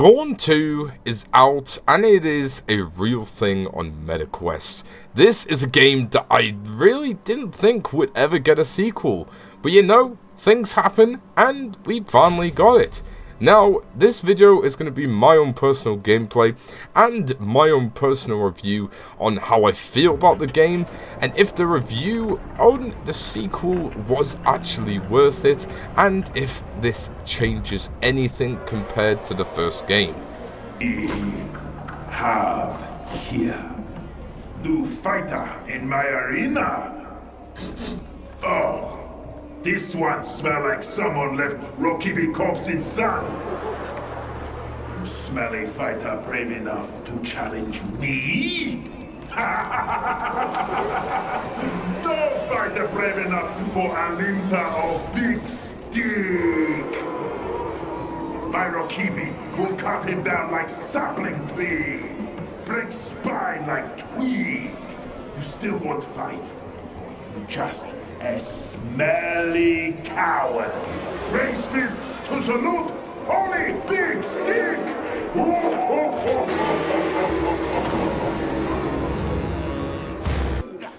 Gorn 2 is out, and it is a real thing on MetaQuest. This is a game that I really didn't think would ever get a sequel, but you know, things happen, and we finally got it. Now, this video is going to be my own personal gameplay and my own personal review on how I feel about the game, and if the review on the sequel was actually worth it, and if this changes anything compared to the first game. We have here new fighter in my arena. Oh. This one smell like someone left Rokibi corpse in sun. You smell a fighter brave enough to challenge me? No fighter brave enough for Alinta or Big Stick. My Rokibi will cut him down like sapling tree, break spine like twig. You still won't fight? You just a smelly coward. Raise fist to salute Holy Big Stick!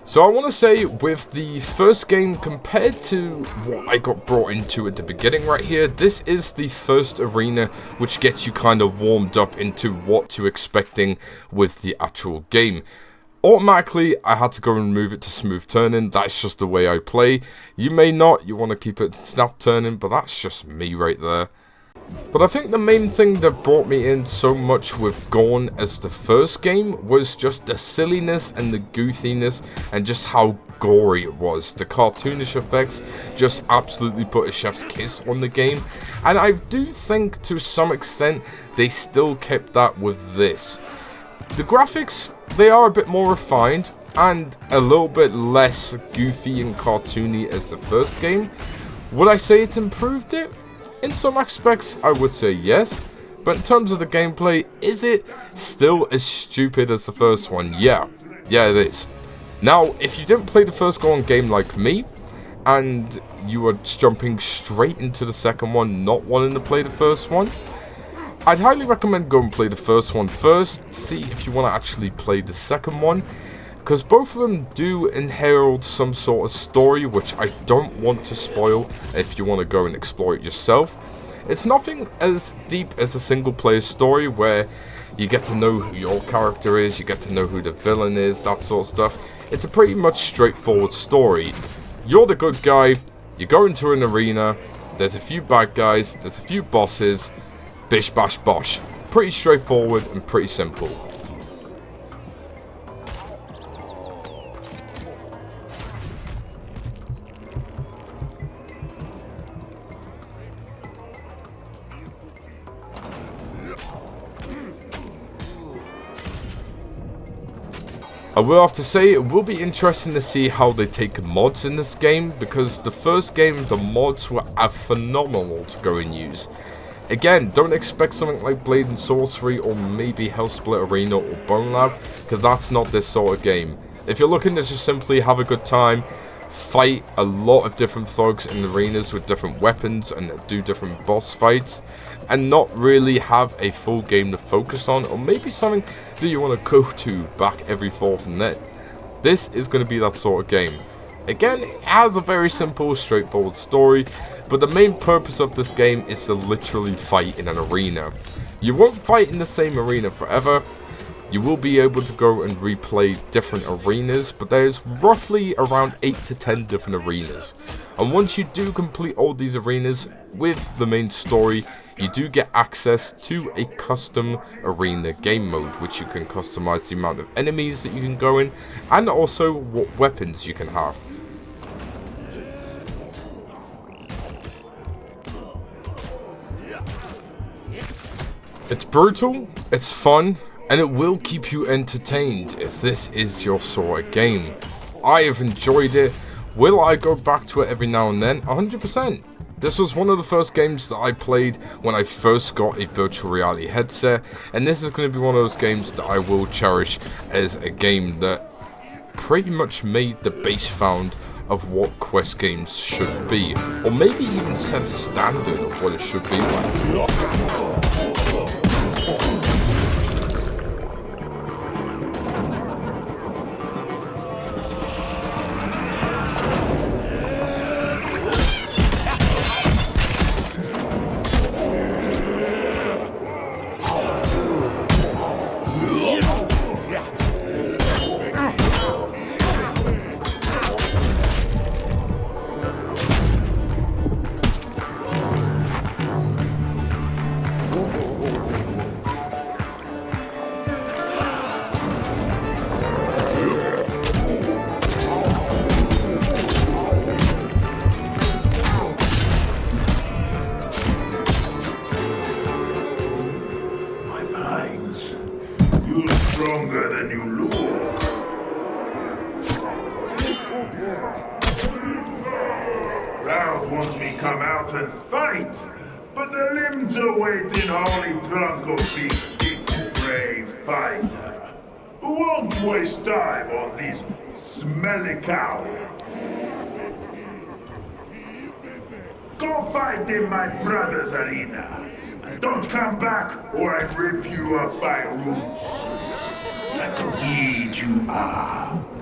So I want to say, with the first game compared to what I got brought into at the beginning right here, this is the first arena which gets you kind of warmed up into what to expecting with the actual game. Automatically, I had to go and move it to smooth turning. That's just the way I play. You may not, you want to keep it snap turning, but that's just me right there. But I think the main thing that brought me in so much with Gorn as the first game was just the silliness and the goofiness and just how gory it was. The cartoonish effects just absolutely put a chef's kiss on the game, and I do think to some extent they still kept that with this. The graphics, they are a bit more refined and a little bit less goofy and cartoony as the first game. Would I say it's improved it? In some aspects, I would say yes. But in terms of the gameplay, is it still as stupid as the first one? Yeah, it is. Now, if you didn't play the first Gorn game like me, and you were jumping straight into the second one, not wanting to play the first one, I'd highly recommend go and play the first one first, see if you want to actually play the second one, because both of them do herald some sort of story which I don't want to spoil if you want to go and explore it yourself. It's nothing as deep as a single player story where you get to know who your character is, you get to know who the villain is, that sort of stuff. It's a pretty much straightforward story. You're the good guy, you go into an arena, there's a few bad guys, there's a few bosses, bish bash bosh. Pretty straightforward and pretty simple. I will have to say, it will be interesting to see how they take mods in this game, because the first game, the mods were phenomenal to go and use. Again, don't expect something like Blade and Sorcery or maybe Hellsplit Arena or Bone Lab, because that's not this sort of game. If you're looking to just simply have a good time, fight a lot of different thugs in arenas with different weapons and do different boss fights, and not really have a full game to focus on, or maybe something that you want to go to back every forth and then, this is going to be that sort of game. Again, it has a very simple, straightforward story, but the main purpose of this game is to literally fight in an arena. You won't fight in the same arena forever. You will be able to go and replay different arenas, but there's roughly around 8 to 10 different arenas. And once you do complete all these arenas with the main story, you do get access to a custom arena game mode, which you can customize the amount of enemies that you can go in, and also what weapons you can have. It's brutal, it's fun, and it will keep you entertained if this is your sort of game. I have enjoyed it. Will I go back to it every now and then? 100%. This was one of the first games that I played when I first got a virtual reality headset, and this is going to be one of those games that I will cherish as a game that pretty much made the base found of what Quest games should be, or maybe even set a standard of what it should be like. stronger than you look. Crowd wants me come out and fight, but the limbs are waiting holy trunk of big stick brave fighter. Who won't waste time on this smelly cow. Go fight in my brother's arena. And don't come back or I rip you up by roots. Like the weed you are.